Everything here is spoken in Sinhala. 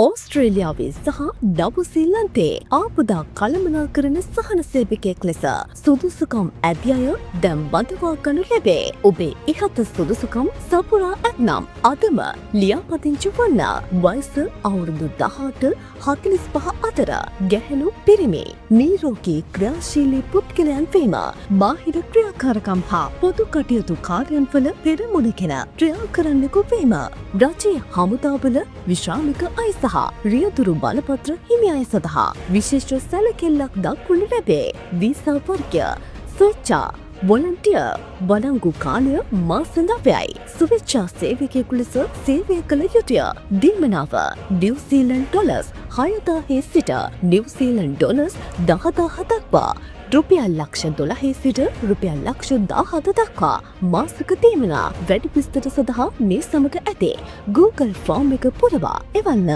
ඕස්ට්‍රේලියාවේ සහ නවසීලන්තේ ආපදා කළමනාකරන සහන සේවකයෙක් ලෙස සුදුසුකම් ඇති අය දැන් බඳවා ගනු ලැබේ. ඔබේ ඉහත සුදුසුකම් සපුරා ඇත්නම් අදම ලියාපදිංචි වන්න. වයස අවුරුදු 18-45 අතර ගැහැණු පිරිමි. නීරෝගී ක්‍රියාශීලී පුද්ගලයන් වීම. බාහිර ක්‍රියාකාරකම් හා පොදු කටයුතු කාර්යන්වල පෙරමුණගෙන ක්‍රියා කරන්නෙකු වීම. රජයේ හමුදාවල විශ්‍රාමික අය සහ රියදුරු බලපත්‍ර හිමි අය සඳහා විශේෂ සැලකිල්ලක් දක්වනු ලැබේ. වීසා වර්ගය ස්වේච්ඡා වොලන්ටියර් වළංගු කාලය මාස 9යි. ස්වේච්ඡා සේවකයෙකු ලෙස සේවය කළ යුතුය. දීමනාව නිව්සීලන්ඩ් ඩොලර්ස් 6000 සිට නිව්සීලන්ඩ් ඩොලර්ස් 10000 දක්වා. රුපියල් ලක්ෂ 12 සිට රුපියල් ලක්ෂ 17 දක්වා මාසික දීමනා. වැඩි විස්තර සඳහා මේ සමග ඇති Google ෆෝම් එක පුරවා එවන්න.